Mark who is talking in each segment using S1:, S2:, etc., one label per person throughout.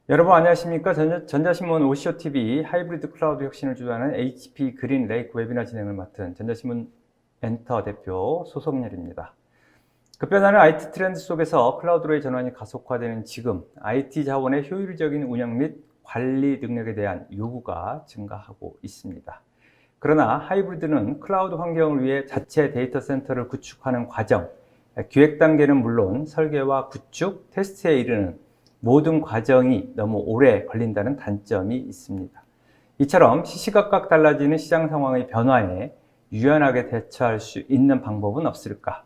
S1: 여러분 안녕하십니까? 전자신문 OCOTV 하이브리드 클라우드 혁신을 주도하는 HP 그린레이크 웨비나 진행을 맡은 전자신문 엔터 대표 소석렬입니다. 급변하는 IT 트렌드 속에서 클라우드로의 전환이 가속화되는 지금 IT 자원의 효율적인 운영 및 관리 능력에 대한 요구가 증가하고 있습니다. 그러나 하이브리드는 클라우드 환경을 위해 자체 데이터 센터를 구축하는 과정, 기획 단계는 물론 설계와 구축, 테스트에 이르는 모든 과정이 너무 오래 걸린다는 단점이 있습니다. 이처럼 시시각각 달라지는 시장 상황의 변화에 유연하게 대처할 수 있는 방법은 없을까?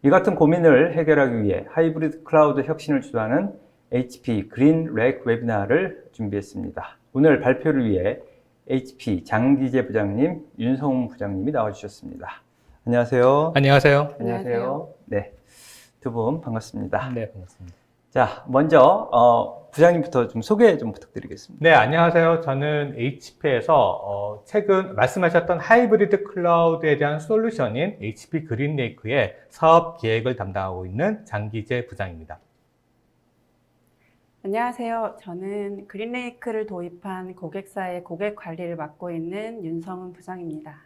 S1: 이 같은 고민을 해결하기 위해 하이브리드 클라우드 혁신을 주도하는 HP 그린레이크 웨비나를 준비했습니다. 오늘 발표를 위해 HP 장기재 부장님, 윤성훈 부장님이 나와주셨습니다. 안녕하세요.
S2: 안녕하세요.
S1: 안녕하세요. 네, 두 분 반갑습니다.
S2: 네, 반갑습니다.
S1: 자, 먼저 부장님부터 좀 소개 좀 부탁드리겠습니다.
S2: 네, 안녕하세요. 저는 HP에서 최근 말씀하셨던 하이브리드 클라우드에 대한 솔루션인 HP 그린레이크의 사업 기획을 담당하고 있는 장기재 부장입니다.
S3: 안녕하세요. 저는 그린레이크를 도입한 고객사의 고객 관리를 맡고 있는 윤성은 부장입니다.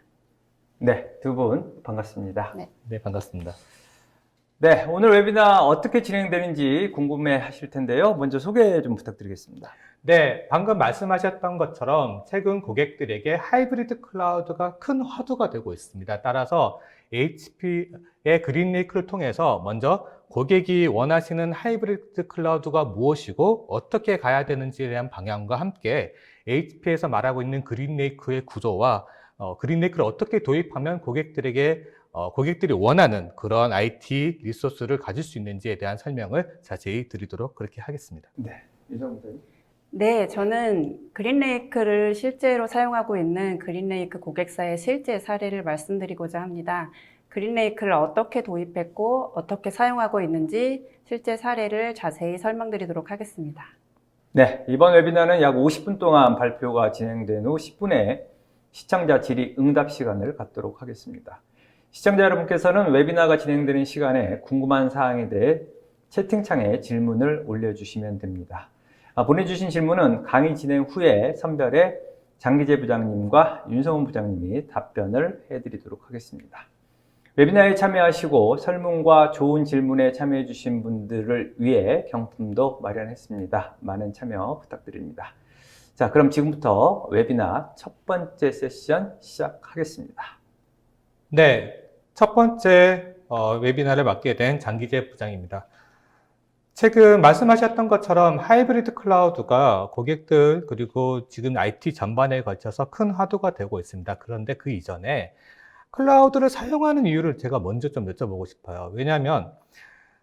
S1: 네, 두 분 반갑습니다.
S2: 네, 반갑습니다.
S1: 네, 오늘 웨비나 어떻게 진행되는지 궁금해 하실 텐데요. 먼저 소개 좀 부탁드리겠습니다.
S2: 네, 방금 말씀하셨던 것처럼 최근 고객들에게 하이브리드 클라우드가 큰 화두가 되고 있습니다. 따라서 HP의 그린레이크를 통해서 먼저 고객이 원하시는 하이브리드 클라우드가 무엇이고 어떻게 가야 되는지에 대한 방향과 함께 HP에서 말하고 있는 그린레이크의 구조와 그린레이크를 어떻게 도입하면 고객들이 원하는 그런 IT 리소스를 가질 수 있는지에 대한 설명을 자세히 드리도록 그렇게 하겠습니다.
S1: 네, 윤성훈 부장님.
S3: 네, 저는 그린레이크를 실제로 사용하고 있는 그린레이크 고객사의 실제 사례를 말씀드리고자 합니다. 그린레이크를 어떻게 도입했고 어떻게 사용하고 있는지 실제 사례를 자세히 설명드리도록 하겠습니다.
S1: 네, 이번 웨비나는 약 50분 동안 발표가 진행된 후 10분의 시청자 질의 응답 시간을 갖도록 하겠습니다. 시청자 여러분께서는 웨비나가 진행되는 시간에 궁금한 사항에 대해 채팅창에 질문을 올려주시면 됩니다. 보내주신 질문은 강의 진행 후에 선별해 장기재 부장님과 윤성훈 부장님이 답변을 해드리도록 하겠습니다. 웨비나에 참여하시고 설문과 좋은 질문에 참여해 주신 분들을 위해 경품도 마련했습니다. 많은 참여 부탁드립니다. 자, 그럼 지금부터 웨비나 첫 번째 세션 시작하겠습니다.
S2: 네, 첫 번째 웨비나를 맡게 된 장기재 부장입니다. 최근 말씀하셨던 것처럼 하이브리드 클라우드가 고객들 그리고 지금 IT 전반에 걸쳐서 큰 화두가 되고 있습니다. 그런데 그 이전에 클라우드를 사용하는 이유를 제가 먼저 좀 여쭤보고 싶어요. 왜냐하면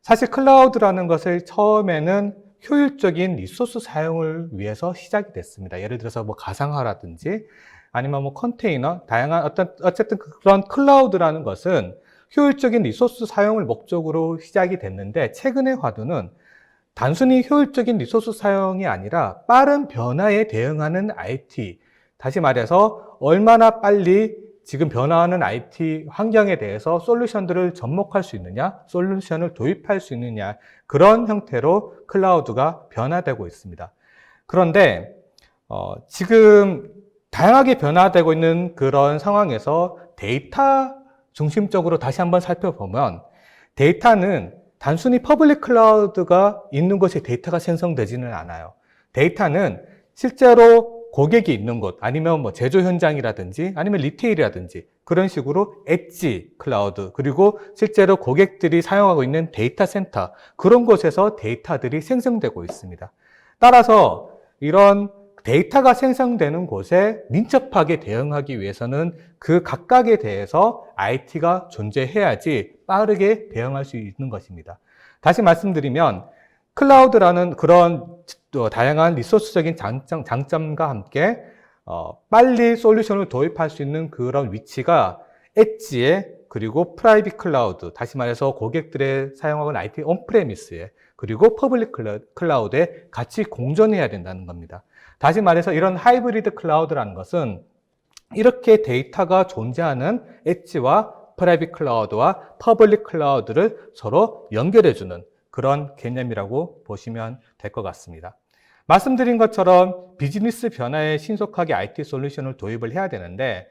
S2: 사실 클라우드라는 것을 처음에는 효율적인 리소스 사용을 위해서 시작이 됐습니다. 예를 들어서 뭐 가상화라든지 아니면 뭐 컨테이너, 다양한 어쨌든 그런 클라우드라는 것은 효율적인 리소스 사용을 목적으로 시작이 됐는데 최근의 화두는 단순히 효율적인 리소스 사용이 아니라 빠른 변화에 대응하는 IT, 다시 말해서 얼마나 빨리 지금 변화하는 IT 환경에 대해서 솔루션들을 접목할 수 있느냐, 솔루션을 도입할 수 있느냐, 그런 형태로 클라우드가 변화되고 있습니다. 그런데 지금 다양하게 변화되고 있는 그런 상황에서 데이터 중심적으로 다시 한번 살펴보면 데이터는 단순히 퍼블릭 클라우드가 있는 곳에 데이터가 생성되지는 않아요. 데이터는 실제로 고객이 있는 곳, 아니면 뭐 제조 현장이라든지, 아니면 리테일이라든지, 그런 식으로 엣지 클라우드, 그리고 실제로 고객들이 사용하고 있는 데이터 센터, 그런 곳에서 데이터들이 생성되고 있습니다. 따라서 이런 데이터가 생성되는 곳에 민첩하게 대응하기 위해서는 그 각각에 대해서 IT가 존재해야지 빠르게 대응할 수 있는 것입니다. 다시 말씀드리면 클라우드라는 그런 다양한 리소스적인 장점과 함께 빨리 솔루션을 도입할 수 있는 그런 위치가 엣지에 그리고 프라이빗 클라우드, 다시 말해서 고객들의 사용하는 IT 온프레미스에 그리고 퍼블릭 클라우드에 같이 공존해야 된다는 겁니다. 다시 말해서 이런 하이브리드 클라우드라는 것은 이렇게 데이터가 존재하는 엣지와 프라이빗 클라우드와 퍼블릭 클라우드를 서로 연결해주는 그런 개념이라고 보시면 될 것 같습니다. 말씀드린 것처럼 비즈니스 변화에 신속하게 IT 솔루션을 도입을 해야 되는데,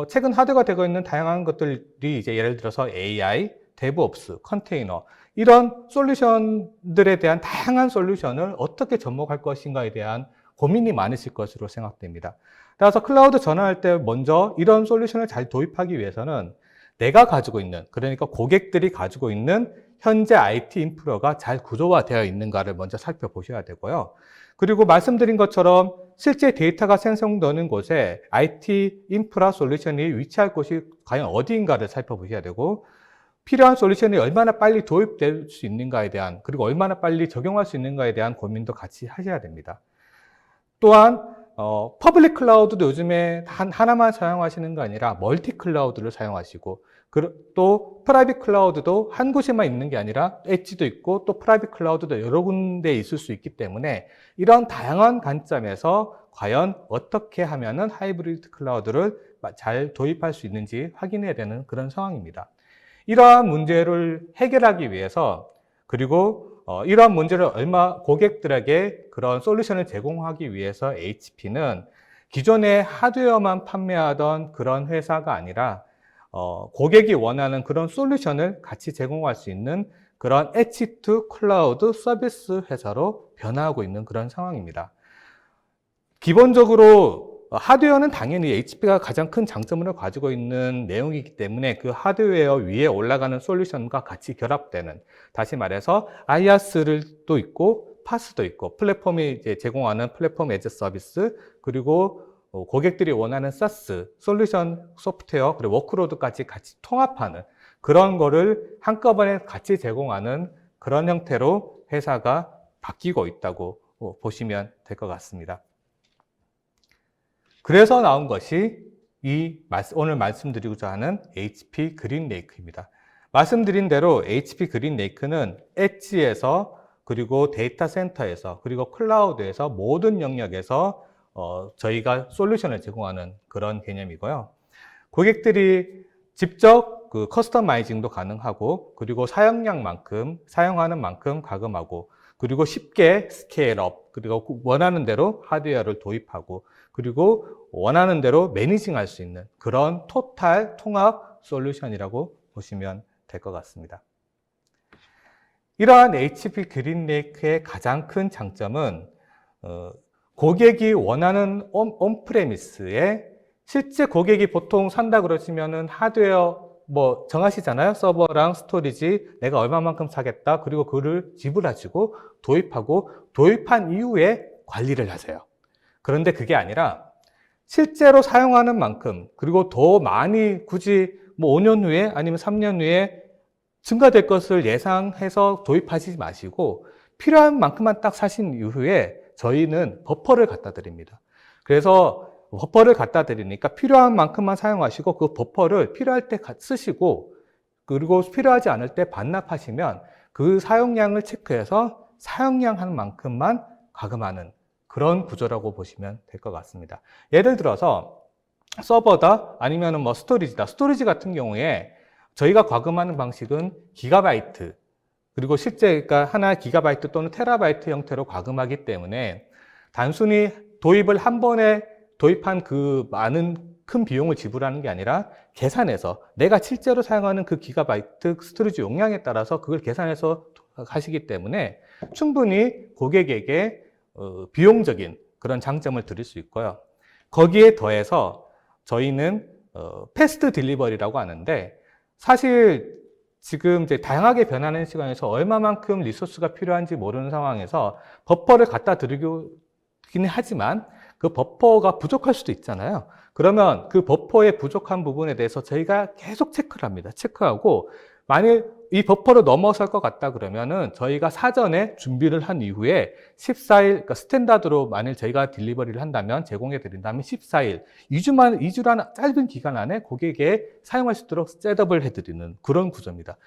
S2: 최근 하드가 되고 있는 다양한 것들이 이제 예를 들어서 AI, DevOps, 컨테이너, 이런 솔루션들에 대한 다양한 솔루션을 어떻게 접목할 것인가에 대한 고민이 많으실 것으로 생각됩니다. 따라서 클라우드 전환할 때 먼저 이런 솔루션을 잘 도입하기 위해서는 내가 가지고 있는, 그러니까 고객들이 가지고 있는 현재 IT 인프라가 잘 구조화되어 있는가를 먼저 살펴보셔야 되고요. 그리고 말씀드린 것처럼 실제 데이터가 생성되는 곳에 IT 인프라 솔루션이 위치할 곳이 과연 어디인가를 살펴보셔야 되고, 필요한 솔루션이 얼마나 빨리 도입될 수 있는가에 대한, 그리고 얼마나 빨리 적용할 수 있는가에 대한 고민도 같이 하셔야 됩니다. 또한 퍼블릭 클라우드도 요즘에 하나만 사용하시는 거 아니라 멀티 클라우드를 사용하시고, 또 프라이빗 클라우드도 한 곳에만 있는 게 아니라 엣지도 있고 또 프라이빗 클라우드도 여러 군데에 있을 수 있기 때문에 이런 다양한 관점에서 과연 어떻게 하면은 하이브리드 클라우드를 잘 도입할 수 있는지 확인해야 되는 그런 상황입니다. 이러한 문제를 해결하기 위해서, 그리고 이러한 문제를 고객들에게 그런 솔루션을 제공하기 위해서 HP는 기존에 하드웨어만 판매하던 그런 회사가 아니라 고객이 원하는 그런 솔루션을 같이 제공할 수 있는 그런 엣지 투 클라우드 서비스 회사로 변화하고 있는 그런 상황입니다. 기본적으로 하드웨어는 당연히 HP가 가장 큰 장점을 가지고 있는 내용이기 때문에 그 하드웨어 위에 올라가는 솔루션과 같이 결합되는, 다시 말해서 IaaS도 있고 파스도 있고, 플랫폼이 이제 제공하는 플랫폼 에즈 서비스, 그리고 고객들이 원하는 SaaS, 솔루션 소프트웨어, 그리고 워크로드까지 같이 통합하는 그런 거를 한꺼번에 같이 제공하는 그런 형태로 회사가 바뀌고 있다고 보시면 될 것 같습니다. 그래서 나온 것이 오늘 말씀드리고자 하는 HP 그린레이크입니다. 말씀드린 대로 HP 그린레이크는 엣지에서, 그리고 데이터 센터에서, 그리고 클라우드에서 모든 영역에서 저희가 솔루션을 제공하는 그런 개념이고요. 고객들이 직접 그 커스터마이징도 가능하고, 그리고 사용하는 만큼 과금하고, 그리고 쉽게 스케일업, 그리고 원하는 대로 하드웨어를 도입하고, 그리고 원하는 대로 매니징할 수 있는 그런 토탈 통합 솔루션이라고 보시면 될 것 같습니다. 이러한 HP 그린레이크의 가장 큰 장점은 고객이 원하는 온프레미스에, 실제 고객이 보통 산다 그러시면은 하드웨어 정하시잖아요. 서버랑 스토리지 내가 얼마만큼 사겠다. 그리고 그를 지불하시고 도입하고, 도입한 이후에 관리를 하세요. 그런데 그게 아니라 실제로 사용하는 만큼, 그리고 더 많이 굳이 5년 후에 아니면 3년 후에 증가될 것을 예상해서 도입하지 마시고 필요한 만큼만 딱 사신 이후에 저희는 버퍼를 갖다 드립니다. 그래서 버퍼를 갖다 드리니까 필요한 만큼만 사용하시고 그 버퍼를 필요할 때 쓰시고, 그리고 필요하지 않을 때 반납하시면 그 사용량을 체크해서 사용량 한 만큼만 과금하는 그런 구조라고 보시면 될 것 같습니다. 예를 들어서 서버다 아니면 스토리지다. 스토리지 같은 경우에 저희가 과금하는 방식은 기가바이트, 그리고 실제 그러니까 하나 기가바이트 또는 테라바이트 형태로 과금하기 때문에 단순히 도입을 한 번에 도입한 그 큰 비용을 지불하는 게 아니라 계산해서 내가 실제로 사용하는 그 기가바이트 스토리지 용량에 따라서 그걸 계산해서 하시기 때문에 충분히 고객에게 비용적인 그런 장점을 드릴 수 있고요. 거기에 더해서 저희는 패스트 딜리버리라고 하는데, 사실 지금 이제 다양하게 변하는 시간에서 얼마만큼 리소스가 필요한지 모르는 상황에서 버퍼를 갖다 드리긴 하지만 그 버퍼가 부족할 수도 있잖아요. 그러면 그 버퍼의 부족한 부분에 대해서 저희가 계속 체크를 합니다. 체크하고 만일 이 버퍼를 넘어설 것 같다 그러면은 저희가 사전에 준비를 한 이후에 14일, 그러니까 스탠다드로 만일 저희가 딜리버리를 한다면, 제공해 드린다면 14일, 2주라는 짧은 기간 안에 고객에게 사용할 수 있도록 셋업을 해드리는 그런 구조입니다.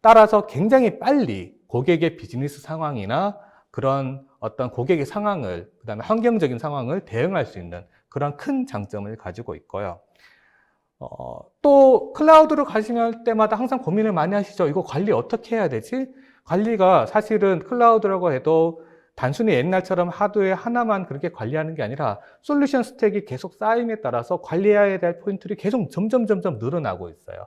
S2: 따라서 굉장히 빨리 고객의 비즈니스 상황이나 그런 어떤 고객의 상황을, 그 다음에 환경적인 상황을 대응할 수 있는 그런 큰 장점을 가지고 있고요. 또 클라우드로 가시면 때마다 항상 고민을 많이 하시죠. 이거 관리 어떻게 해야 되지? 관리가 사실은 클라우드라고 해도 단순히 옛날처럼 하드웨어 하나만 그렇게 관리하는 게 아니라 솔루션 스택이 계속 쌓임에 따라서 관리해야 될 포인트들이 계속 점점 늘어나고 있어요.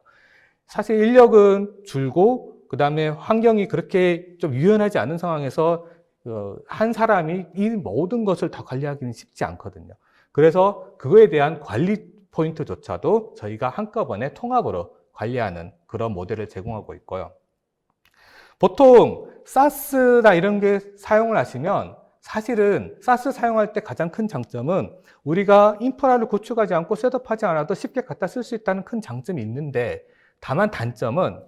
S2: 사실 인력은 줄고 그 다음에 환경이 그렇게 좀 유연하지 않은 상황에서 한 사람이 이 모든 것을 다 관리하기는 쉽지 않거든요. 그래서 그거에 대한 관리 포인트조차도 저희가 한꺼번에 통합으로 관리하는 그런 모델을 제공하고 있고요. 보통 SaaS나 이런 게 사용을 하시면 사실은 SaaS 사용할 때 가장 큰 장점은 우리가 인프라를 구축하지 않고 셋업하지 않아도 쉽게 갖다 쓸 수 있다는 큰 장점이 있는데, 다만 단점은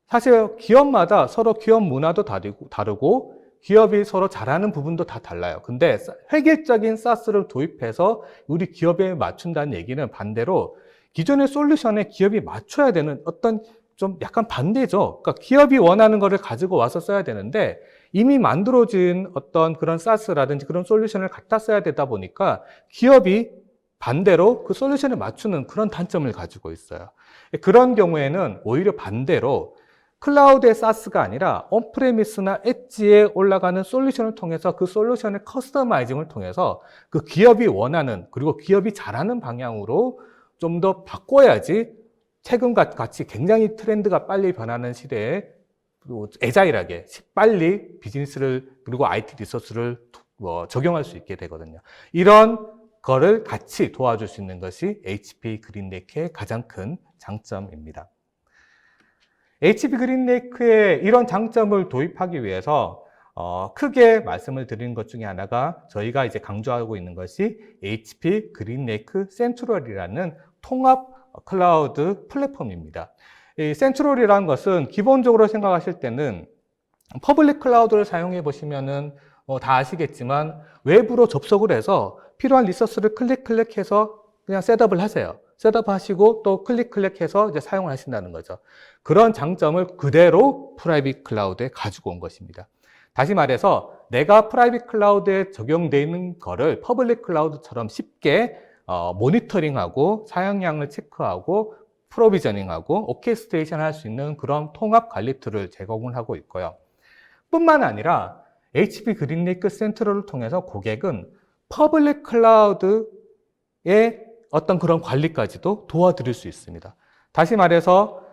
S2: 사실 기업마다 서로 기업 문화도 다르고 기업이 서로 잘하는 부분도 다 달라요. 근데 획일적인 SaaS를 도입해서 우리 기업에 맞춘다는 얘기는 반대로 기존의 솔루션에 기업이 맞춰야 되는 어떤 좀 약간 반대죠. 그러니까 기업이 원하는 거를 가지고 와서 써야 되는데 이미 만들어진 어떤 그런 SaaS라든지 그런 솔루션을 갖다 써야 되다 보니까 기업이 반대로 그 솔루션에 맞추는 그런 단점을 가지고 있어요. 그런 경우에는 오히려 반대로 클라우드의 SaaS가 아니라 온프레미스나 엣지에 올라가는 솔루션을 통해서 그 솔루션의 커스터마이징을 통해서 그 기업이 원하는 그리고 기업이 잘하는 방향으로 좀 더 바꿔야지 최근 같이 굉장히 트렌드가 빨리 변하는 시대에 애자일하게 빨리 비즈니스를 그리고 IT 리소스를 적용할 수 있게 되거든요. 이런 거를 같이 도와줄 수 있는 것이 HP 그린레이크의 가장 큰 장점입니다. HP 그린레이크의 이런 장점을 도입하기 위해서 크게 말씀을 드리는 것 중에 하나가 저희가 이제 강조하고 있는 것이 HP 그린레이크 센트럴이라는 통합 클라우드 플랫폼입니다. 이 센트럴이라는 것은 기본적으로 생각하실 때는 퍼블릭 클라우드를 사용해 보시면은 다 아시겠지만 외부로 접속을 해서 필요한 리소스를 클릭해서 그냥 셋업을 하세요. 셋업하시고 또 클릭해서 이제 사용을 하신다는 거죠. 그런 장점을 그대로 프라이빗 클라우드에 가지고 온 것입니다. 다시 말해서 내가 프라이빗 클라우드에 적용되어 있는 거를 퍼블릭 클라우드처럼 쉽게 모니터링하고 사용량을 체크하고 프로비저닝하고 오케스트레이션 할 수 있는 그런 통합 관리 툴을 제공을 하고 있고요. 뿐만 아니라 HP 그린레이크 센트럴을 통해서 고객은 퍼블릭 클라우드의 어떤 그런 관리까지도 도와드릴 수 있습니다. 다시 말해서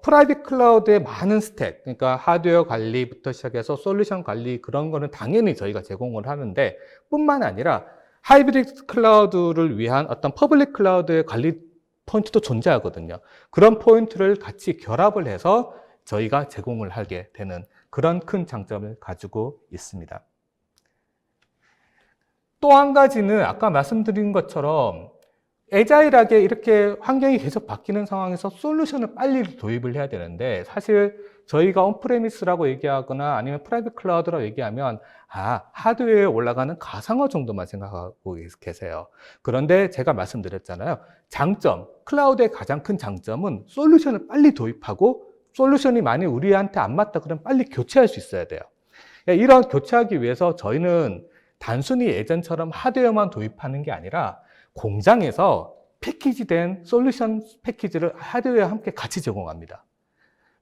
S2: 프라이빗 클라우드의 많은 스택, 그러니까 하드웨어 관리부터 시작해서 솔루션 관리 그런 거는 당연히 저희가 제공을 하는데 뿐만 아니라 하이브리드 클라우드를 위한 어떤 퍼블릭 클라우드의 관리 포인트도 존재하거든요. 그런 포인트를 같이 결합을 해서 저희가 제공을 하게 되는 그런 큰 장점을 가지고 있습니다. 또 한 가지는 아까 말씀드린 것처럼 애자일하게 이렇게 환경이 계속 바뀌는 상황에서 솔루션을 빨리 도입을 해야 되는데 사실 저희가 온프레미스라고 얘기하거나 아니면 프라이빗 클라우드라고 얘기하면 하드웨어에 올라가는 가상화 정도만 생각하고 계세요. 그런데 제가 말씀드렸잖아요. 장점, 클라우드의 가장 큰 장점은 솔루션을 빨리 도입하고 솔루션이 만약 우리한테 안 맞다 그러면 빨리 교체할 수 있어야 돼요. 이런 교체하기 위해서 저희는 단순히 예전처럼 하드웨어만 도입하는 게 아니라 공장에서 패키지된 솔루션 패키지를 하드웨어와 함께 같이 제공합니다.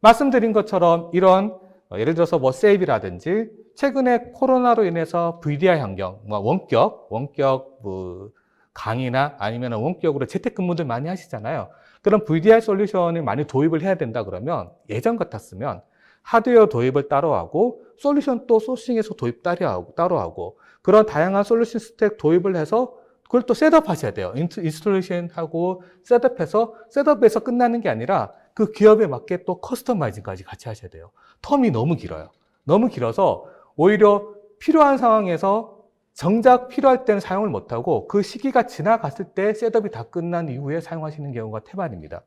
S2: 말씀드린 것처럼 이런 예를 들어서 세이브라든지 최근에 코로나로 인해서 VDI 환경, 원격 강의나 아니면 원격으로 재택근무들 많이 하시잖아요. 그런 VDI 솔루션을 많이 도입을 해야 된다 그러면 예전 같았으면 하드웨어 도입을 따로 하고 솔루션 또 소싱해서 도입 따로 하고 그런 다양한 솔루션 스택 도입을 해서 그걸 또 셋업 하셔야 돼요. 인스톨레이션 하고 셋업에서 끝나는 게 아니라 그 기업에 맞게 또 커스터마이징까지 같이 하셔야 돼요. 텀이 너무 길어요. 너무 길어서 오히려 필요한 상황에서 정작 필요할 때는 사용을 못하고 그 시기가 지나갔을 때 셋업이 다 끝난 이후에 사용하시는 경우가 태반입니다.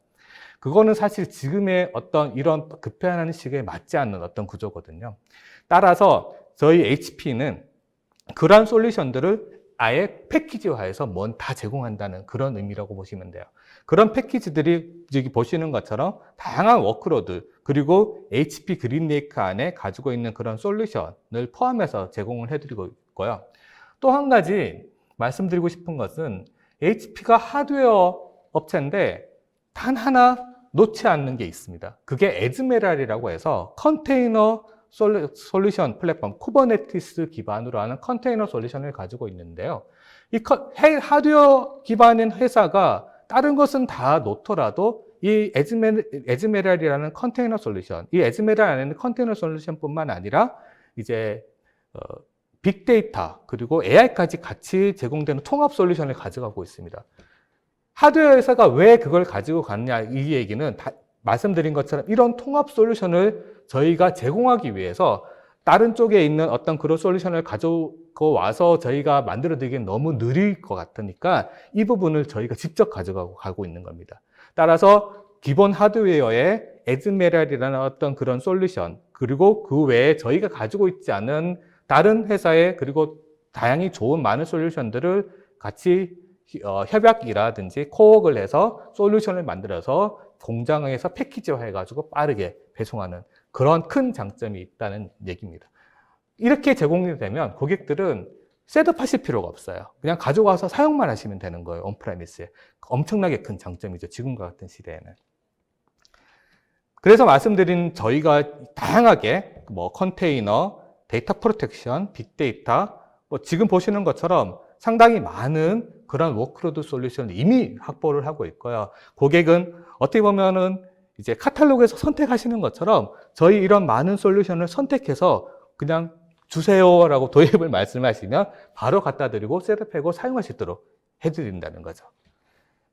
S2: 그거는 사실 지금의 어떤 이런 급변하는 시기에 맞지 않는 어떤 구조거든요. 따라서 저희 HP는 그러한 솔루션들을 아예 패키지화해서 다 제공한다는 그런 의미라고 보시면 돼요. 그런 패키지들이 여기 보시는 것처럼 다양한 워크로드 그리고 HP 그린레이크 안에 가지고 있는 그런 솔루션을 포함해서 제공을 해드리고 있고요. 또 한 가지 말씀드리고 싶은 것은 HP가 하드웨어 업체인데 단 하나 놓지 않는 게 있습니다. 그게 에즈메랄이라고 해서 컨테이너 솔루션 플랫폼 쿠버네티스 기반으로 하는 컨테이너 솔루션을 가지고 있는데요. 이 하드웨어 기반인 회사가 다른 것은 다 놓더라도 이 에즈메랄이라는 컨테이너 솔루션, 이 에즈메랄 안에는 컨테이너 솔루션뿐만 아니라 이제 빅데이터 그리고 AI까지 같이 제공되는 통합 솔루션을 가져가고 있습니다. 하드웨어 회사가 왜 그걸 가지고 갔냐 이 얘기는 말씀드린 것처럼 이런 통합 솔루션을 저희가 제공하기 위해서 다른 쪽에 있는 어떤 그런 솔루션을 가지고 와서 저희가 만들어드리기엔 너무 느릴 것 같으니까 이 부분을 저희가 직접 가져가고 있는 겁니다. 따라서 기본 하드웨어에 에즈메랄이라는 어떤 그런 솔루션 그리고 그 외에 저희가 가지고 있지 않은 다른 회사의 그리고 다양히 좋은 많은 솔루션들을 같이 협약이라든지 코웍을 해서 솔루션을 만들어서 공장에서 패키지화 해가지고 빠르게 배송하는 그런 큰 장점이 있다는 얘기입니다. 이렇게 제공이 되면 고객들은 셋업하실 필요가 없어요. 그냥 가져가서 사용만 하시면 되는 거예요. 온프레미스에. 엄청나게 큰 장점이죠. 지금과 같은 시대에는. 그래서 말씀드린 저희가 다양하게 컨테이너, 데이터 프로텍션, 빅데이터, 지금 보시는 것처럼 상당히 많은 그런 워크로드 솔루션을 이미 확보를 하고 있고요. 고객은 어떻게 보면은 이제 카탈로그에서 선택하시는 것처럼 저희 이런 많은 솔루션을 선택해서 그냥 주세요라고 도입을 말씀하시면 바로 갖다 드리고 셋업하고 사용할 수 있도록 해드린다는 거죠.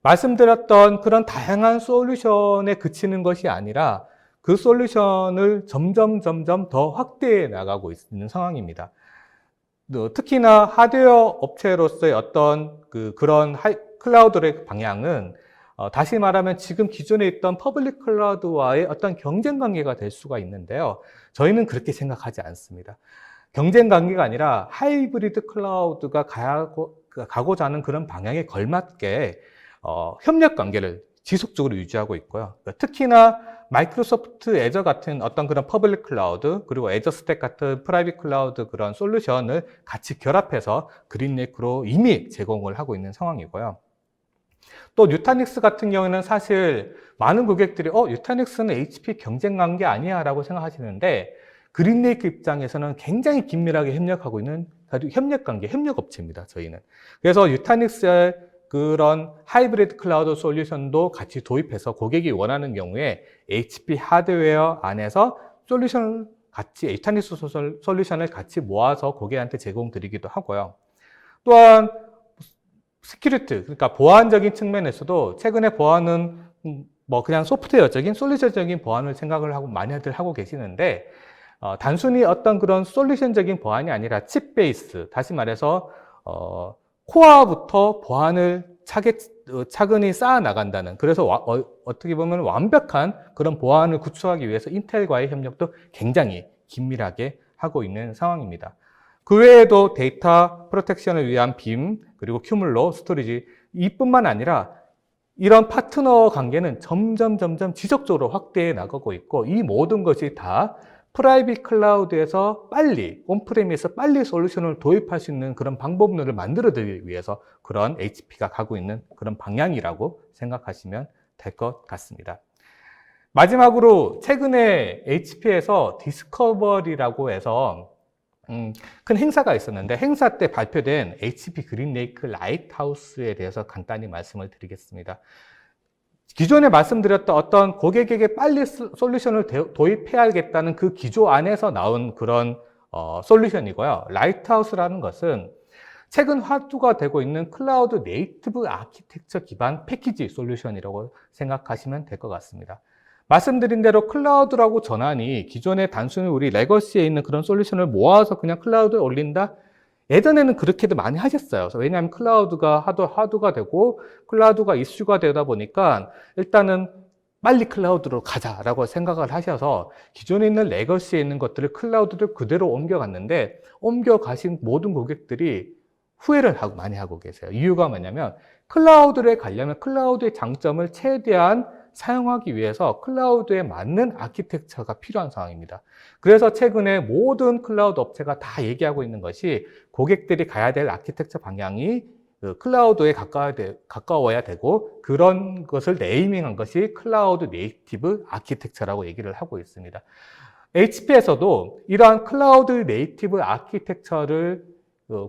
S2: 말씀드렸던 그런 다양한 솔루션에 그치는 것이 아니라 그 솔루션을 점점 더 확대해 나가고 있는 상황입니다. 특히나 하드웨어 업체로서의 어떤 그런 클라우드의 방향은 다시 말하면 지금 기존에 있던 퍼블릭 클라우드와의 어떤 경쟁 관계가 될 수가 있는데요. 저희는 그렇게 생각하지 않습니다. 경쟁 관계가 아니라 하이브리드 클라우드가 가고자 하는 그런 방향에 걸맞게 협력 관계를 지속적으로 유지하고 있고요. 특히나 마이크로소프트 애저 같은 어떤 그런 퍼블릭 클라우드 그리고 애저 스택 같은 프라이빗 클라우드 그런 솔루션을 같이 결합해서 그린레이크로 이미 제공을 하고 있는 상황이고요. 또 뉴타닉스 같은 경우에는 사실 많은 고객들이 뉴타닉스는 HP 경쟁 관계 아니야 라고 생각하시는데 그린레이크 입장에서는 굉장히 긴밀하게 협력하고 있는 협력 관계, 협력 업체입니다. 저희는. 그래서 뉴타닉스의 그런 하이브리드 클라우드 솔루션도 같이 도입해서 고객이 원하는 경우에 HP 하드웨어 안에서 솔루션을 같이, 뉴타닉스 솔루션을 같이 모아서 고객한테 제공드리기도 하고요. 또한 시큐리티, 그러니까 보안적인 측면에서도 최근에 보안은 그냥 소프트웨어적인, 솔루션적인 보안을 생각을 하고 많이들 하고 계시는데 단순히 어떤 그런 솔루션적인 보안이 아니라 칩 베이스, 다시 말해서 코어부터 보안을 차근히 쌓아 나간다는, 그래서 어떻게 보면 완벽한 그런 보안을 구축하기 위해서 인텔과의 협력도 굉장히 긴밀하게 하고 있는 상황입니다. 그 외에도 데이터 프로텍션을 위한 빔, 그리고 큐물로, 스토리지 이뿐만 아니라 이런 파트너 관계는 점점 지속적으로 확대해 나가고 있고 이 모든 것이 다 프라이빗 클라우드에서 빨리, 온프레미에서 빨리 솔루션을 도입할 수 있는 그런 방법론을 만들어 드리기 위해서 그런 HP가 가고 있는 그런 방향이라고 생각하시면 될 것 같습니다. 마지막으로 최근에 HP에서 디스커버리라고 해서 큰 행사가 있었는데 행사 때 발표된 HP 그린레이크 라이트하우스에 대해서 간단히 말씀을 드리겠습니다. 기존에 말씀드렸던 어떤 고객에게 빨리 솔루션을 도입해야겠다는 그 기조 안에서 나온 그런 솔루션이고요. 라이트하우스라는 것은 최근 화두가 되고 있는 클라우드 네이티브 아키텍처 기반 패키지 솔루션이라고 생각하시면 될 것 같습니다. 말씀드린 대로 클라우드라고 전하니 기존에 단순히 우리 레거시에 있는 그런 솔루션을 모아서 그냥 클라우드에 올린다? 예전에는 그렇게도 많이 하셨어요. 왜냐하면 클라우드가 화두가 되고 클라우드가 이슈가 되다 보니까 일단은 빨리 클라우드로 가자라고 생각을 하셔서 기존에 있는 레거시에 있는 것들을 클라우드로 그대로 옮겨갔는데 옮겨가신 모든 고객들이 후회를 많이 하고 계세요. 이유가 뭐냐면 클라우드에 가려면 클라우드의 장점을 최대한 사용하기 위해서 클라우드에 맞는 아키텍처가 필요한 상황입니다. 그래서 최근에 모든 클라우드 업체가 다 얘기하고 있는 것이 고객들이 가야 될 아키텍처 방향이 클라우드에 가까워야 되고 그런 것을 네이밍한 것이 클라우드 네이티브 아키텍처라고 얘기를 하고 있습니다. HP에서도 이러한 클라우드 네이티브 아키텍처를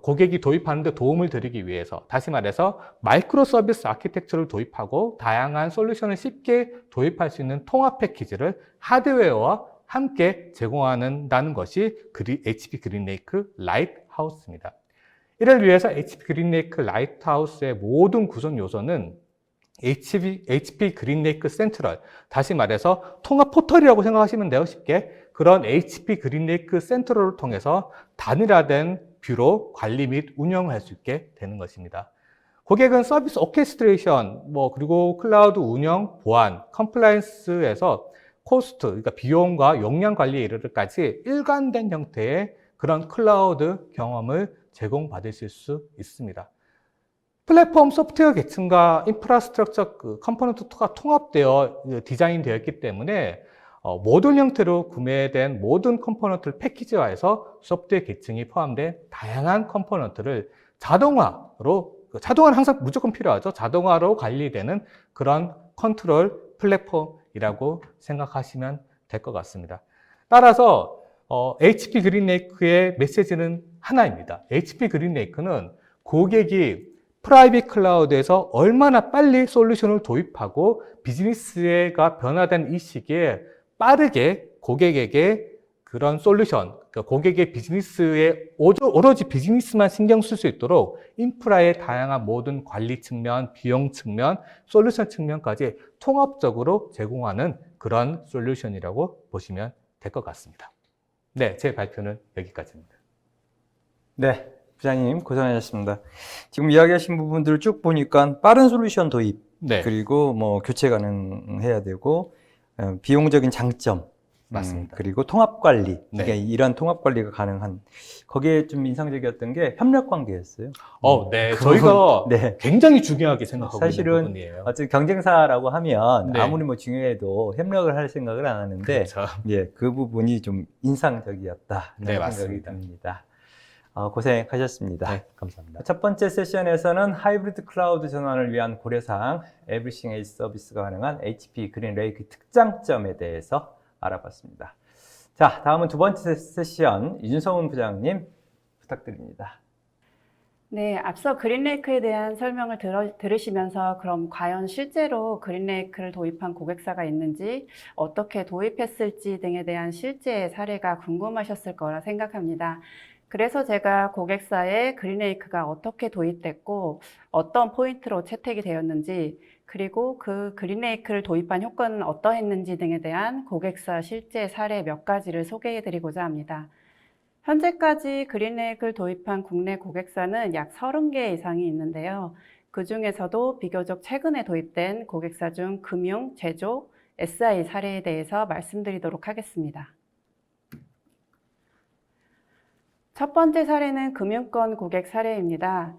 S2: 고객이 도입하는 데 도움을 드리기 위해서, 다시 말해서 마이크로 서비스 아키텍처를 도입하고 다양한 솔루션을 쉽게 도입할 수 있는 통합 패키지를 하드웨어와 함께 제공한다는 것이 HP 그린레이크 라이트하우스입니다. 이를 위해서 HP 그린레이크 라이트하우스의 모든 구성 요소는 HP 그린레이크 센트럴, 다시 말해서 통합 포털이라고 생각하시면 돼요. 쉽게. 그런 HP 그린레이크 센트럴을 통해서 단일화된 뷰로 관리 및 운영을 할 수 있게 되는 것입니다. 고객은 서비스 오케스트레이션, 그리고 클라우드 운영, 보안, 컴플라이언스에서 코스트, 그러니까 비용과 용량 관리에 이르기까지 일관된 형태의 그런 클라우드 경험을 제공받으실 수 있습니다. 플랫폼 소프트웨어 계층과 인프라스트럭처 컴포넌트가 통합되어 디자인되어 있기 때문에 모듈 형태로 구매된 모든 컴포넌트를 패키지화해서 소프트웨어 계층이 포함된 다양한 컴포넌트를 자동화는 항상 무조건 필요하죠. 자동화로 관리되는 그런 컨트롤 플랫폼이라고 생각하시면 될 것 같습니다. 따라서 HP 그린레이크의 메시지는 하나입니다. HP 그린레이크는 고객이 프라이빗 클라우드에서 얼마나 빨리 솔루션을 도입하고 비즈니스가 변화된 이 시기에 빠르게 고객에게 그런 솔루션, 그러니까 고객의 비즈니스에 오로지 비즈니스만 신경 쓸 수 있도록 인프라의 다양한 모든 관리 측면, 비용 측면, 솔루션 측면까지 통합적으로 제공하는 그런 솔루션이라고 보시면 될 것 같습니다. 네, 제 발표는 여기까지입니다.
S1: 네, 부장님 고생하셨습니다. 지금 이야기하신 부분들을 쭉 보니까 빠른 솔루션 도입,
S2: 네,
S1: 그리고 교체 가능해야 되고, 비용적인 장점,
S2: 맞습니다.
S1: 그리고 통합 관리,
S2: 네.
S1: 그러니까 이런 통합 관리가 가능한, 거기에 좀 인상적이었던 게 협력 관계였어요.
S2: 네,
S1: 그
S2: 저희가
S1: 네.
S2: 굉장히 중요하게 생각하고
S1: 사실은
S2: 있는 부분이에요.
S1: 어쨌든 경쟁사라고 하면
S2: 네.
S1: 아무리 중요해도 협력을 할 생각을 안 하는데,
S2: 그렇죠.
S1: 예, 그 부분이 좀 인상적이었다.
S2: 네,
S1: 생각이
S2: 맞습니다.
S1: 듭니다. 고생하셨습니다.
S2: 네, 감사합니다.
S1: 첫 번째 세션에서는 하이브리드 클라우드 전환을 위한 고려사항, Everything as 서비스가 가능한 HP 그린레이크 특장점에 대해서 알아봤습니다. 자, 다음은 두 번째 세션, 윤성훈 부장님 부탁드립니다.
S3: 네, 앞서 그린레이크에 대한 설명을 들으시면서 그럼 과연 실제로 그린레이크를 도입한 고객사가 있는지, 어떻게 도입했을지 등에 대한 실제 사례가 궁금하셨을 거라 생각합니다. 그래서 제가 고객사에 그린레이크가 어떻게 도입됐고 어떤 포인트로 채택이 되었는지, 그리고 그 그린레이크를 도입한 효과는 어떠했는지 등에 대한 고객사 실제 사례 몇 가지를 소개해드리고자 합니다. 현재까지 그린레이크를 도입한 국내 고객사는 약 30개 이상이 있는데요. 그 중에서도 비교적 최근에 도입된 고객사 중 금융, 제조, SI 사례에 대해서 말씀드리도록 하겠습니다. 첫 번째 사례는 금융권 고객 사례입니다.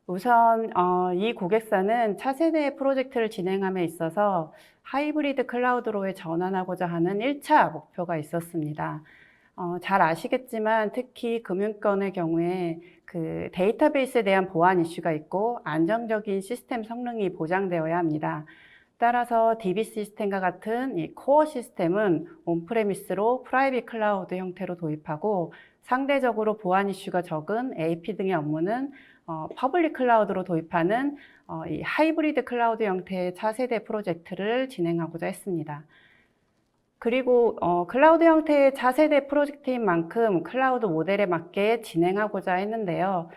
S3: 우선 이 고객사는 차세대 프로젝트를 진행함에 있어서 하이브리드 클라우드로에 전환하고자 하는 1차 목표가 있었습니다. 잘 아시겠지만 특히 금융권의 경우에 그 데이터베이스에 대한 보안 이슈가 있고 안정적인 시스템 성능이 보장되어야 합니다. 따라서 DB 시스템과 같은 이 코어 시스템은 온프레미스로 프라이빗 클라우드 형태로 도입하고, 상대적으로 보안 이슈가 적은 AP 등의 업무는 퍼블릭 클라우드로 도입하는 이 하이브리드 클라우드 형태의 차세대 프로젝트를 진행하고자 했습니다. 그리고 클라우드 형태의 차세대 프로젝트인 만큼 클라우드 모델에 맞게 진행하고자 했는데요.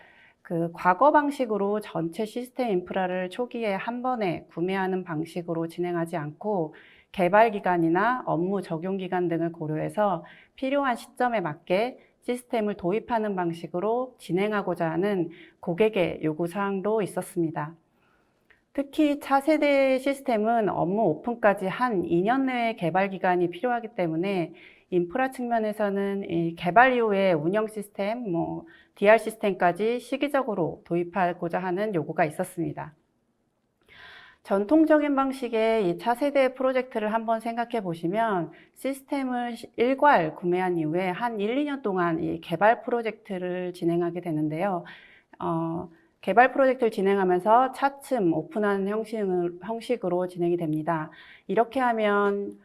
S3: 그 과거 방식으로 전체 시스템 인프라를 초기에 한 번에 구매하는 방식으로 진행하지 않고 개발 기간이나 업무 적용 기간 등을 고려해서 필요한 시점에 맞게 시스템을 도입하는 방식으로 진행하고자 하는 고객의 요구사항도 있었습니다. 특히 차세대 시스템은 업무 오픈까지 한 2년 내의 개발 기간이 필요하기 때문에 인프라 측면에서는 이 개발 이후에 운영 시스템, DR 시스템까지 시기적으로 도입하고자 하는 요구가 있었습니다. 전통적인 방식의 이 차세대 프로젝트를 한번 생각해 보시면 시스템을 일괄 구매한 이후에 한 1, 2년 동안 이 개발 프로젝트를 진행하게 되는데요. 개발 프로젝트를 진행하면서 차츰 오픈하는 형식으로 진행이 됩니다. 이렇게 하면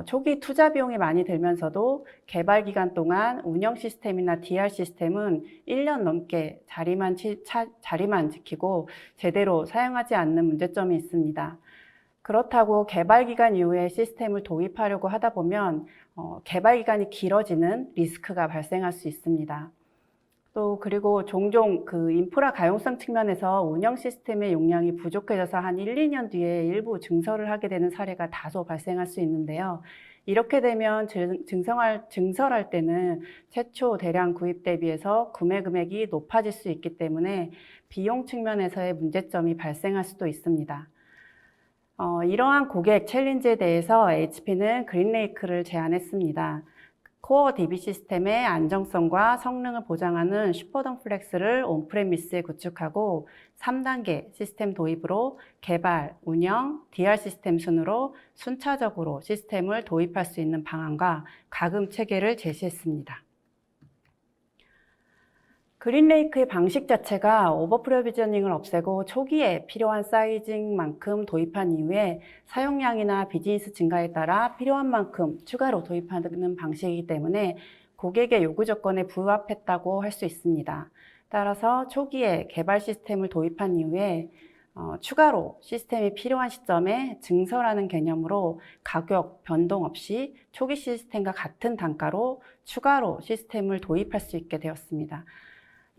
S3: 초기 투자 비용이 많이 들면서도 개발 기간 동안 운영 시스템이나 DR 시스템은 1년 넘게 자리만 지키고 제대로 사용하지 않는 문제점이 있습니다. 그렇다고 개발 기간 이후에 시스템을 도입하려고 하다 보면 개발 기간이 길어지는 리스크가 발생할 수 있습니다. 또 그리고 종종 그 인프라 가용성 측면에서 운영 시스템의 용량이 부족해져서 한 1, 2년 뒤에 일부 증설을 하게 되는 사례가 다소 발생할 수 있는데요. 이렇게 되면 증설할 때는 최초 대량 구입 대비해서 구매 금액이 높아질 수 있기 때문에 비용 측면에서의 문제점이 발생할 수도 있습니다. 이러한 고객 챌린지에 대해서 HP는 그린레이크를 제안했습니다. 코어 DB 시스템의 안정성과 성능을 보장하는 슈퍼덤 플렉스를 온프레미스에 구축하고 3단계 시스템 도입으로 개발, 운영, DR 시스템 순으로 순차적으로 시스템을 도입할 수 있는 방안과 가금 체계를 제시했습니다. 그린레이크의 방식 자체가 오버 프로비저닝을 없애고 초기에 필요한 사이징만큼 도입한 이후에 사용량이나 비즈니스 증가에 따라 필요한 만큼 추가로 도입하는 방식이기 때문에 고객의 요구 조건에 부합했다고 할 수 있습니다. 따라서 초기에 개발 시스템을 도입한 이후에 추가로 시스템이 필요한 시점에 증설하는 개념으로 가격 변동 없이 초기 시스템과 같은 단가로 추가로 시스템을 도입할 수 있게 되었습니다.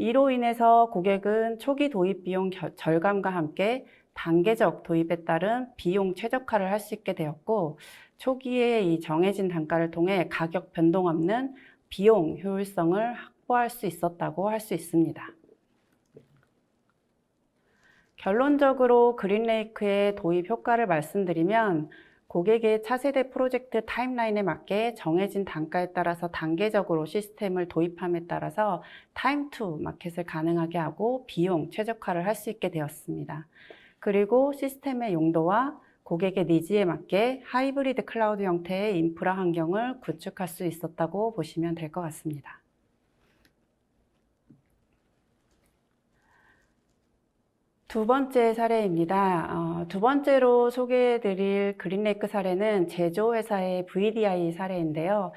S3: 이로 인해서 고객은 초기 도입 비용 절감과 함께 단계적 도입에 따른 비용 최적화를 할 수 있게 되었고, 초기에 이 정해진 단가를 통해 가격 변동 없는 비용 효율성을 확보할 수 있었다고 할 수 있습니다. 결론적으로 그린레이크의 도입 효과를 말씀드리면 고객의 차세대 프로젝트 타임라인에 맞게 정해진 단가에 따라서 단계적으로 시스템을 도입함에 따라서 타임 투 마켓을 가능하게 하고 비용 최적화를 할 수 있게 되었습니다. 그리고 시스템의 용도와 고객의 니즈에 맞게 하이브리드 클라우드 형태의 인프라 환경을 구축할 수 있었다고 보시면 될 것 같습니다. 두 번째 사례입니다. 두 번째로 소개해드릴 그린레이크 사례는 제조회사의 VDI 사례인데요.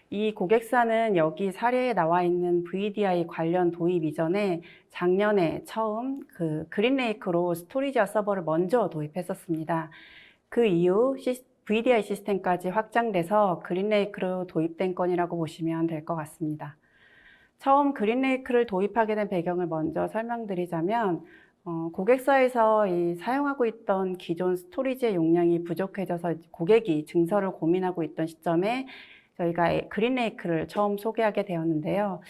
S3: 이 고객사는 여기 사례에 나와 있는 VDI 관련 도입 이전에 작년에 처음 그 그린레이크로 스토리지와 서버를 먼저 도입했었습니다. 그 이후 VDI 시스템까지 확장돼서 그린레이크로 도입된 건이라고 보시면 될 것 같습니다. 처음 그린레이크를 도입하게 된 배경을 먼저 설명드리자면 고객사에서 사용하고 있던 기존 스토리지의 용량이 부족해져서 고객이 증설을 고민하고 있던 시점에 저희가 그린레이크를 처음 소개하게 되었는데요.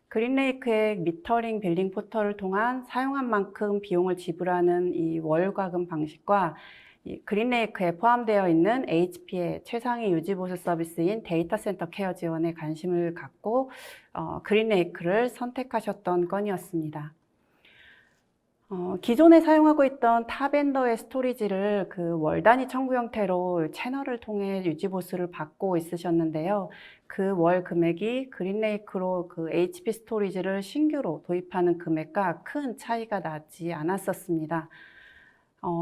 S3: 그린레이크의 미터링 빌링 포털을 통한 사용한 만큼 비용을 지불하는 이 월과금 방식과 그린레이크에 포함되어 있는 HP의 최상위 유지보수 서비스인 데이터 센터 케어 지원에 관심을 갖고 그린레이크를 선택하셨던 건이었습니다. 기존에 사용하고 있던 타 벤더의 스토리지를 그 월 단위 청구 형태로 채널을 통해 유지보수를 받고 있으셨는데요. 그 월 금액이 그린레이크로 그 HP 스토리지를 신규로 도입하는 금액과 큰 차이가 나지 않았었습니다.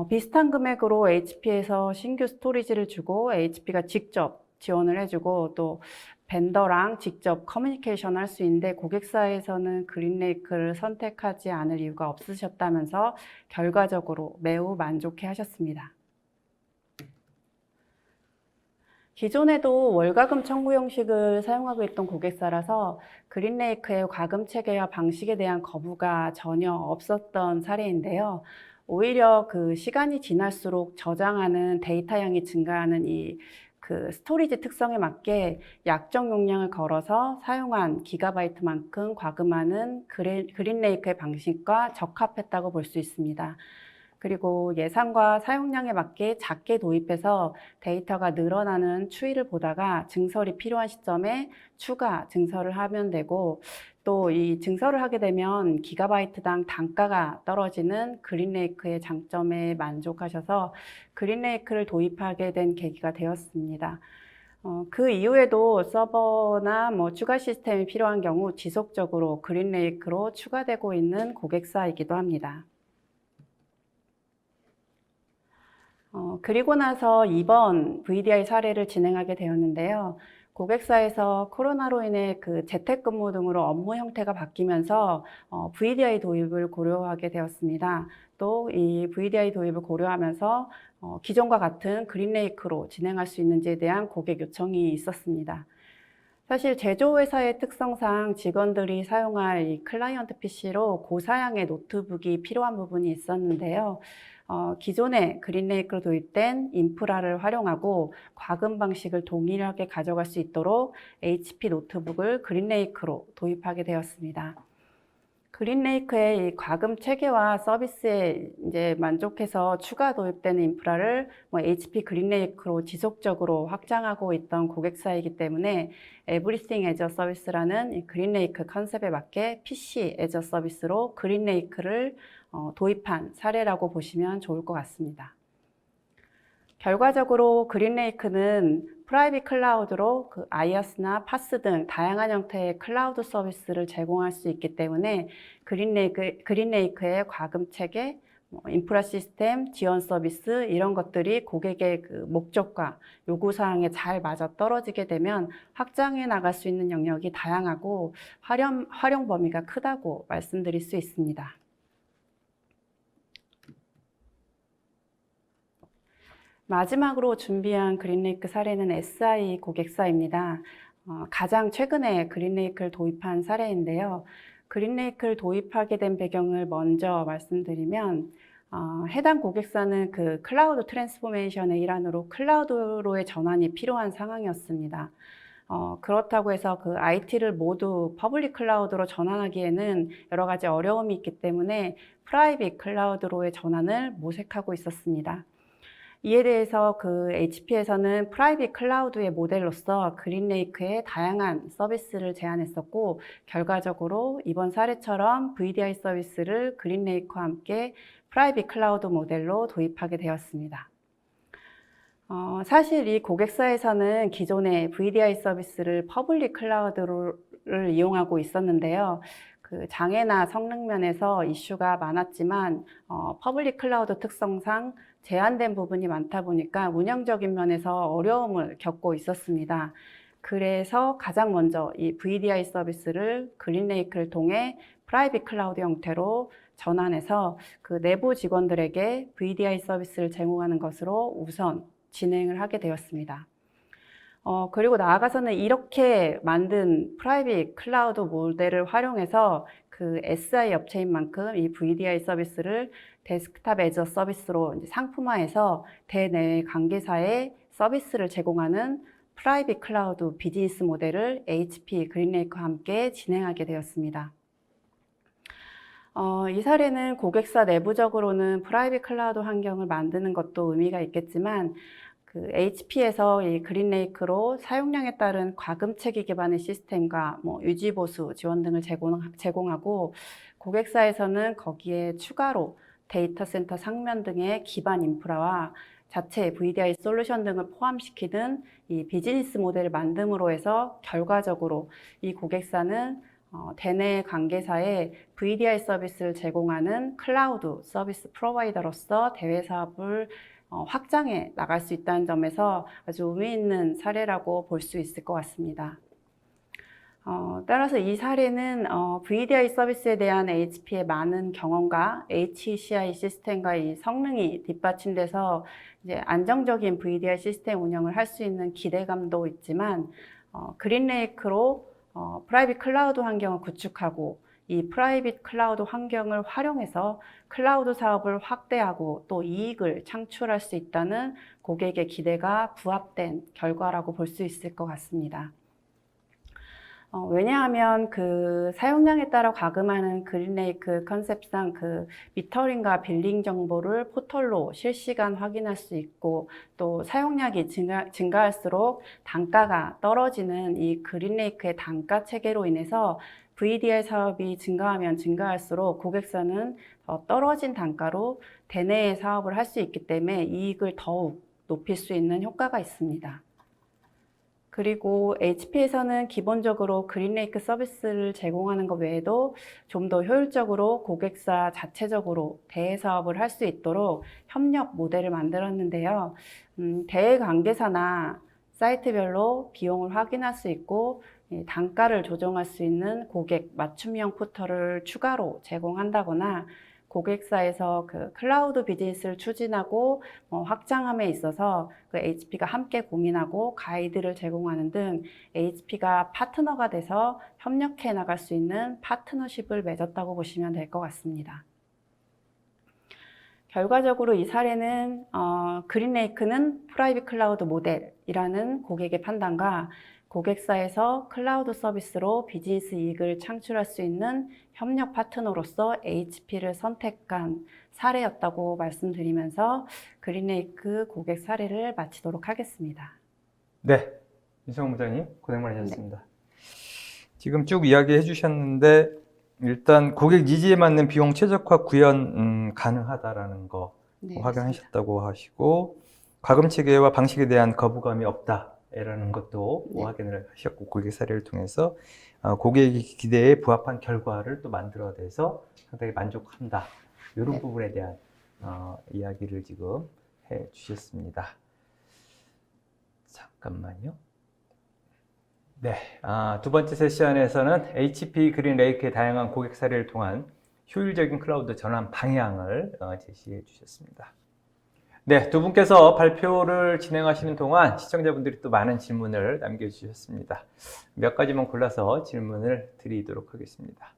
S3: 비슷한 금액으로 HP에서 신규 스토리지를 주고 HP가 직접 지원을 해주고 또 벤더랑 직접 커뮤니케이션 할 수 있는데 고객사에서는 그린레이크를 선택하지 않을 이유가 없으셨다면서 결과적으로 매우 만족해 하셨습니다. 기존에도 월과금 청구 형식을 사용하고 있던 고객사라서 그린레이크의 과금 체계와 방식에 대한 거부가 전혀 없었던 사례인데요. 오히려 그 시간이 지날수록 저장하는 데이터 양이 증가하는 그 스토리지 특성에 맞게 약정 용량을 걸어서 사용한 기가바이트만큼 과금하는 그린레이크의 방식과 적합했다고 볼 수 있습니다. 그리고 예산과 사용량에 맞게 작게 도입해서 데이터가 늘어나는 추이를 보다가 증설이 필요한 시점에 추가 증설을 하면 되고 또 이 증설을 하게 되면 기가바이트당 단가가 떨어지는 그린레이크의 장점에 만족하셔서 그린레이크를 도입하게 된 계기가 되었습니다. 그 이후에도 서버나 추가 시스템이 필요한 경우 지속적으로 그린레이크로 추가되고 있는 고객사이기도 합니다. 그리고 나서 이번 VDI 사례를 진행하게 되었는데요. 고객사에서 코로나로 인해 그 재택근무 등으로 업무 형태가 바뀌면서 VDI 도입을 고려하게 되었습니다. 또 이 VDI 도입을 고려하면서 기존과 같은 그린레이크로 진행할 수 있는지에 대한 고객 요청이 있었습니다. 사실 제조회사의 특성상 직원들이 사용할 이 클라이언트 PC로 고사양의 노트북이 필요한 부분이 있었는데요. 기존에 그린레이크로 도입된 인프라를 활용하고 과금 방식을 동일하게 가져갈 수 있도록 HP 노트북을 그린레이크로 도입하게 되었습니다. 그린레이크의 이 과금 체계와 서비스에 이제 만족해서 추가 도입되는 인프라를 HP 그린레이크로 지속적으로 확장하고 있던 고객사이기 때문에 Everything as a Service라는 이 그린레이크 컨셉에 맞게 PC as a Service로 그린레이크를 도입한 사례라고 보시면 좋을 것 같습니다. 결과적으로 그린레이크는 프라이빗 클라우드로 그 IaaS나 PaaS 등 다양한 형태의 클라우드 서비스를 제공할 수 있기 때문에 그린레이크의 과금 체계, 인프라 시스템, 지원 서비스 이런 것들이 고객의 그 목적과 요구사항에 잘 맞아 떨어지게 되면 확장해 나갈 수 있는 영역이 다양하고 활용 범위가 크다고 말씀드릴 수 있습니다. 마지막으로 준비한 그린레이크 사례는 SI 고객사입니다. 가장 최근에 그린레이크를 도입한 사례인데요. 그린레이크를 도입하게 된 배경을 먼저 말씀드리면 해당 고객사는 그 클라우드 트랜스포메이션의 일환으로 클라우드로의 전환이 필요한 상황이었습니다. 그렇다고 해서 그 IT를 모두 퍼블릭 클라우드로 전환하기에는 여러 가지 어려움이 있기 때문에 프라이빗 클라우드로의 전환을 모색하고 있었습니다. 이에 대해서 그 HP에서는 프라이빗 클라우드의 모델로서 그린레이크의 다양한 서비스를 제안했었고 결과적으로 이번 사례처럼 VDI 서비스를 그린레이크와 함께 프라이빗 클라우드 모델로 도입하게 되었습니다. 사실 이 고객사에서는 기존의 VDI 서비스를 퍼블릭 클라우드를 이용하고 있었는데요. 그 장애나 성능 면에서 이슈가 많았지만 퍼블릭 클라우드 특성상 제한된 부분이 많다 보니까 운영적인 면에서 어려움을 겪고 있었습니다. 그래서 가장 먼저 이 VDI 서비스를 그린레이크를 통해 프라이빗 클라우드 형태로 전환해서 그 내부 직원들에게 VDI 서비스를 제공하는 것으로 우선 진행을 하게 되었습니다. 그리고 나아가서는 이렇게 만든 프라이빗 클라우드 모델을 활용해서 그 SI 업체인 만큼 이 VDI 서비스를 데스크탑 애저 서비스로 이제 상품화해서 대내외 관계사에 서비스를 제공하는 프라이빗 클라우드 비즈니스 모델을 HP 그린레이크와 함께 진행하게 되었습니다. 이 사례는 고객사 내부적으로는 프라이빗 클라우드 환경을 만드는 것도 의미가 있겠지만 그 HP에서 이 그린레이크로 사용량에 따른 과금체계 기반의 시스템과 유지보수 지원 등을 제공하고 고객사에서는 거기에 추가로 데이터 센터 상면 등의 기반 인프라와 자체 VDI 솔루션 등을 포함시키는 이 비즈니스 모델을 만듦으로 해서 결과적으로 이 고객사는 대내 관계사에 VDI 서비스를 제공하는 클라우드 서비스 프로바이더로서 대외 사업을 확장해 나갈 수 있다는 점에서 아주 의미 있는 사례라고 볼 수 있을 것 같습니다. 따라서 이 사례는 VDI 서비스에 대한 HP의 많은 경험과 HCI 시스템과의 성능이 뒷받침돼서 이제 안정적인 VDI 시스템 운영을 할 수 있는 기대감도 있지만 그린레이크로 프라이빗 클라우드 환경을 구축하고 이 프라이빗 클라우드 환경을 활용해서 클라우드 사업을 확대하고 또 이익을 창출할 수 있다는 고객의 기대가 부합된 결과라고 볼 수 있을 것 같습니다. 왜냐하면 그 사용량에 따라 과금하는 그린레이크 컨셉상 그 미터링과 빌링 정보를 포털로 실시간 확인할 수 있고 또 사용량이 증가할수록 단가가 떨어지는 이 그린레이크의 단가 체계로 인해서 VDI 사업이 증가하면 증가할수록 고객사는 더 떨어진 단가로 대내의 사업을 할 수 있기 때문에 이익을 더욱 높일 수 있는 효과가 있습니다. 그리고 HP에서는 기본적으로 그린레이크 서비스를 제공하는 것 외에도 좀 더 효율적으로 고객사 자체적으로 대외 사업을 할 수 있도록 협력 모델을 만들었는데요. 대외 관계사나 사이트별로 비용을 확인할 수 있고 단가를 조정할 수 있는 고객 맞춤형 포털을 추가로 제공한다거나 고객사에서 그 클라우드 비즈니스를 추진하고 확장함에 있어서 그 HP가 함께 고민하고 가이드를 제공하는 등 HP가 파트너가 돼서 협력해 나갈 수 있는 파트너십을 맺었다고 보시면 될 것 같습니다. 결과적으로 이 사례는 그린레이크는 프라이빗 클라우드 모델이라는 고객의 판단과 고객사에서 클라우드 서비스로 비즈니스 이익을 창출할 수 있는 협력 파트너로서 HP를 선택한 사례였다고 말씀드리면서 그린레이크 고객 사례를 마치도록 하겠습니다.
S1: 네, 윤성훈 부장님 고생 많으셨습니다. 지금 쭉 이야기해 주셨는데 일단 고객 니즈에 맞는 비용 최적화 구현 가능하다라는 거 확인하셨다고 하시고 과금 체계와 방식에 대한 거부감이 없다라는 것도 확인을 하셨고 고객 사례를 통해서 고객의 기대에 부합한 결과를 또 만들어내서 상당히 만족한다. 이런 부분에 대한 이야기를 지금 해 주셨습니다. 잠깐만요. 네, 두 번째 세션에서는 HP 그린레이크의 다양한 고객 사례를 통한 효율적인 클라우드 전환 방향을 제시해 주셨습니다. 네, 두 분께서 발표를 진행하시는 동안 시청자분들이 또 많은 질문을 남겨주셨습니다. 몇 가지만 골라서 질문을 드리도록 하겠습니다.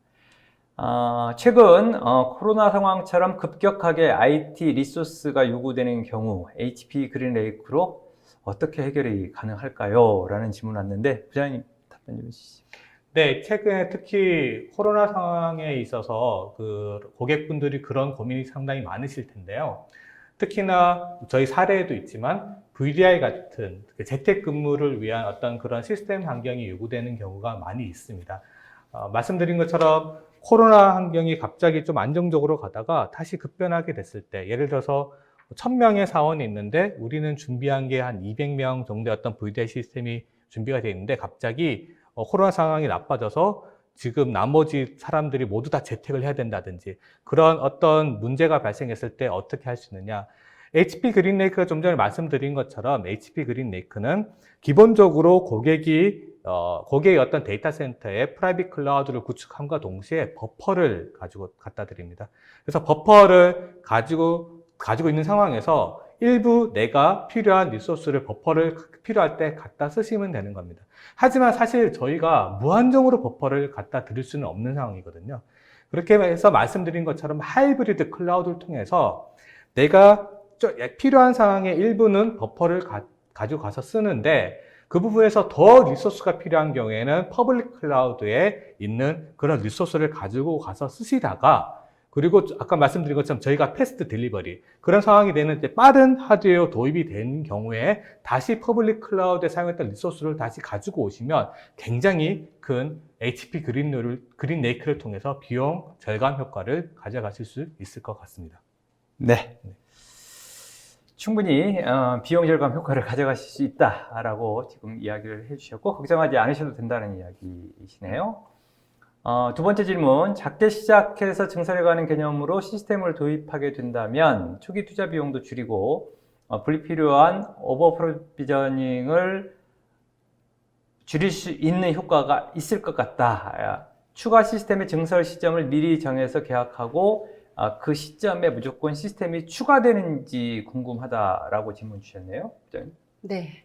S1: 최근 코로나 상황처럼 급격하게 IT 리소스가 요구되는 경우 HP 그린레이크로 어떻게 해결이 가능할까요? 라는 질문 왔는데 부장님 답변 좀 해주시죠.
S2: 네, 최근에 특히 코로나 상황에 있어서 그 고객분들이 그런 고민이 상당히 많으실 텐데요. 특히나 저희 사례에도 있지만 VDI 같은 재택근무를 위한 어떤 그런 시스템 환경이 요구되는 경우가 많이 있습니다. 말씀드린 것처럼 코로나 환경이 갑자기 좀 안정적으로 가다가 다시 급변하게 됐을 때, 예를 들어서 1000명의 사원이 있는데 우리는 준비한 게 한 200명 정도의 어떤 VDI 시스템이 준비가 되어 있는데 갑자기 코로나 상황이 나빠져서 지금 나머지 사람들이 모두 다 재택을 해야 된다든지 그런 어떤 문제가 발생했을 때 어떻게 할 수 있느냐. HP 그린레이크가 좀 전에 말씀드린 것처럼 HP 그린레이크는 기본적으로 고객의 어떤 데이터 센터에 프라이빗 클라우드를 구축함과 동시에 버퍼를 갖다 드립니다. 그래서 버퍼를 가지고 있는 상황에서 일부 내가 필요한 리소스를 버퍼를 필요할 때 갖다 쓰시면 되는 겁니다. 하지만 사실 저희가 무한정으로 버퍼를 갖다 드릴 수는 없는 상황이거든요. 그렇게 해서 말씀드린 것처럼 하이브리드 클라우드를 통해서 내가 필요한 상황에 일부는 버퍼를 가지고 가서 쓰는데 그 부분에서 더 리소스가 필요한 경우에는 퍼블릭 클라우드에 있는 그런 리소스를 가지고 가서 쓰시다가 그리고 아까 말씀드린 것처럼 저희가 패스트 딜리버리 그런 상황이 되는데 빠른 하드웨어 도입이 된 경우에 다시 퍼블릭 클라우드에 사용했던 리소스를 다시 가지고 오시면 굉장히 큰 HP 그린레이크를 통해서 비용 절감 효과를 가져가실 수 있을 것 같습니다.
S1: 네. 충분히 비용 절감 효과를 가져가실 수 있다라고 지금 이야기를 해주셨고 걱정하지 않으셔도 된다는 이야기이시네요. 두 번째 질문, 작게 시작해서 증설해가는 개념으로 시스템을 도입하게 된다면 초기 투자 비용도 줄이고 불필요한 오버 프로비저닝을 줄일 수 있는 효과가 있을 것 같다. 추가 시스템의 증설 시점을 미리 정해서 계약하고 그 시점에 무조건 시스템이 추가되는지 궁금하다라고 질문 주셨네요.
S3: 네.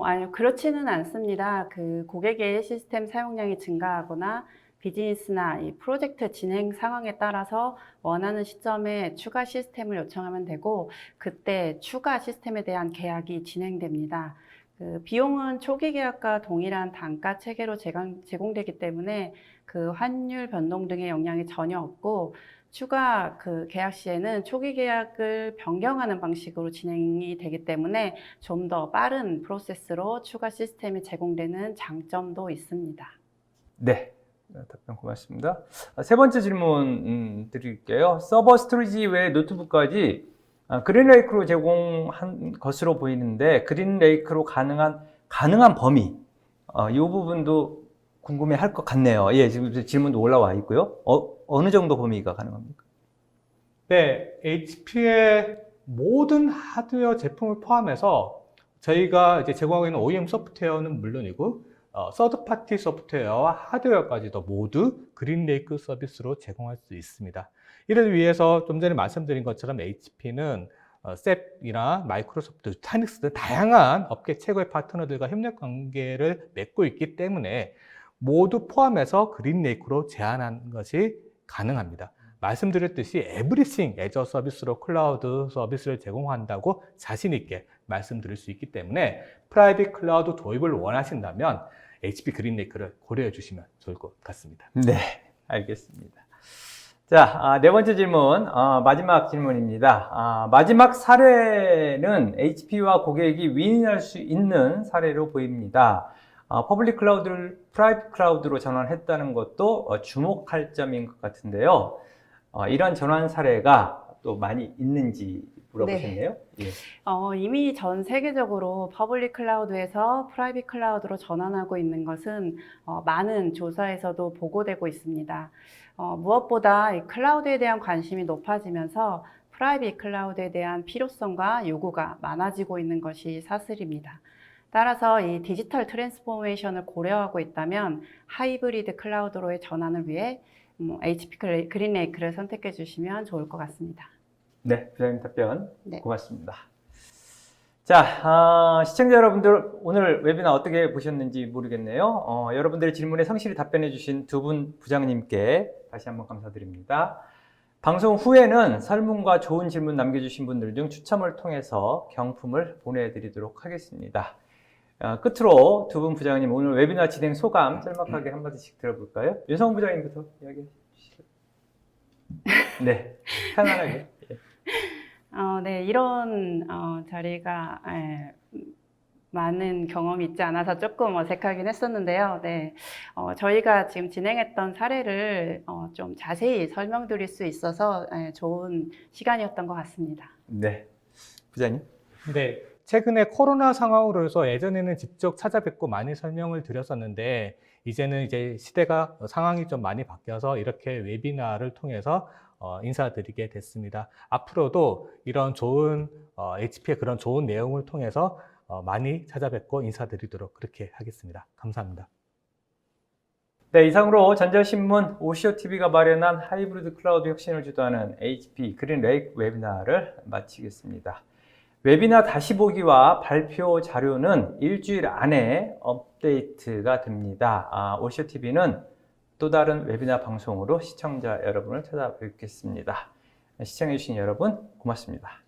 S3: 아니요, 그렇지는 않습니다. 그 고객의 시스템 사용량이 증가하거나 비즈니스나 이 프로젝트 진행 상황에 따라서 원하는 시점에 추가 시스템을 요청하면 되고 그때 추가 시스템에 대한 계약이 진행됩니다. 그 비용은 초기 계약과 동일한 단가 체계로 제공되기 때문에 그 환율 변동 등의 영향이 전혀 없고 추가 그 계약 시에는 초기 계약을 변경하는 방식으로 진행이 되기 때문에 좀 더 빠른 프로세스로 추가 시스템이 제공되는 장점도 있습니다.
S1: 네, 답변 고맙습니다. 세 번째 질문 드릴게요. 서버 스토리지 외 그린레이크로 제공한 것으로 보이는데 그린레이크로 가능한 가능한 범위, 이 부분도 궁금해 할 것 같네요. 예, 지금 질문도 올라와 있고요. 어느 정도 범위가 가능합니까?
S2: 네, HP의 모든 하드웨어 제품을 포함해서 저희가 이제 제공하고 있는 OEM 소프트웨어는 물론이고, 서드 파티 소프트웨어와 하드웨어까지도 모두 그린레이크 서비스로 제공할 수 있습니다. 이를 위해서 좀 전에 말씀드린 것처럼 HP는 셉이나 마이크로소프트, 타닉스 등 다양한 업계 최고의 파트너들과 협력 관계를 맺고 있기 때문에 모두 포함해서 그린레이크로 제안하는 것이 가능합니다. 말씀드렸듯이 에브리싱 애저 서비스로 클라우드 서비스를 제공한다고 자신 있게 말씀드릴 수 있기 때문에 프라이빗 클라우드 도입을 원하신다면 HP 그린레이크를 고려해 주시면 좋을 것 같습니다.
S1: 네, 알겠습니다. 자, 네 번째 질문, 마지막 질문입니다. 마지막 사례는 HP와 고객이 윈윈할 수 있는 사례로 보입니다. 퍼블릭 클라우드를 프라이빗 클라우드로 전환했다는 것도 주목할 점인 것 같은데요. 이런 전환 사례가 또 많이 있는지 물어보셨네요. 예.
S3: 이미 전 세계적으로 퍼블릭 클라우드에서 프라이빗 클라우드로 전환하고 있는 것은 많은 조사에서도 보고되고 있습니다. 무엇보다 이 클라우드에 대한 관심이 높아지면서 프라이빗 클라우드에 대한 필요성과 요구가 많아지고 있는 것이 사실입니다. 따라서 이 디지털 트랜스포메이션을 고려하고 있다면 하이브리드 클라우드로의 전환을 위해 HP 그린레이크를 선택해 주시면 좋을 것 같습니다.
S1: 네, 부장님 답변
S3: 네.
S1: 고맙습니다. 자, 시청자 여러분들 오늘 웨비나 어떻게 보셨는지 모르겠네요. 여러분들의 질문에 성실히 답변해 주신 두 분 부장님께 다시 한번 감사드립니다. 방송 후에는 설문과 좋은 질문 남겨주신 분들 중 추첨을 통해서 경품을 보내드리도록 하겠습니다. 끝으로 두 분 부장님 오늘 웨비나 진행 소감 짤막하게 한마디씩 들어볼까요? 윤성 부장님부터 이야기해 주시죠. 네, 편안하게. 예.
S3: 네, 이런 자리가 많은 경험이 있지 않아서 조금 어색하긴 했었는데요. 네, 저희가 지금 진행했던 사례를 좀 자세히 설명드릴 수 있어서 좋은 시간이었던 것 같습니다.
S1: 네, 부장님.
S2: 네, 최근에 코로나 상황으로 해서 예전에는 직접 찾아뵙고 많이 설명을 드렸었는데 이제는 이제 시대가 상황이 좀 많이 바뀌어서 이렇게 웨비나를 통해서 인사드리게 됐습니다. 앞으로도 이런 좋은 HP의 그런 좋은 내용을 통해서 많이 찾아뵙고 인사드리도록 그렇게 하겠습니다. 감사합니다.
S1: 네, 이상으로 전자신문 오시오TV가 마련한 하이브리드 클라우드 혁신을 주도하는 HP 그린레이크 웨비나를 마치겠습니다. 웨비나 다시 보기와 발표 자료는 일주일 안에 업데이트가 됩니다. 오시오TV는 또 다른 웨비나 방송으로 시청자 여러분을 찾아뵙겠습니다. 시청해주신 여러분 고맙습니다.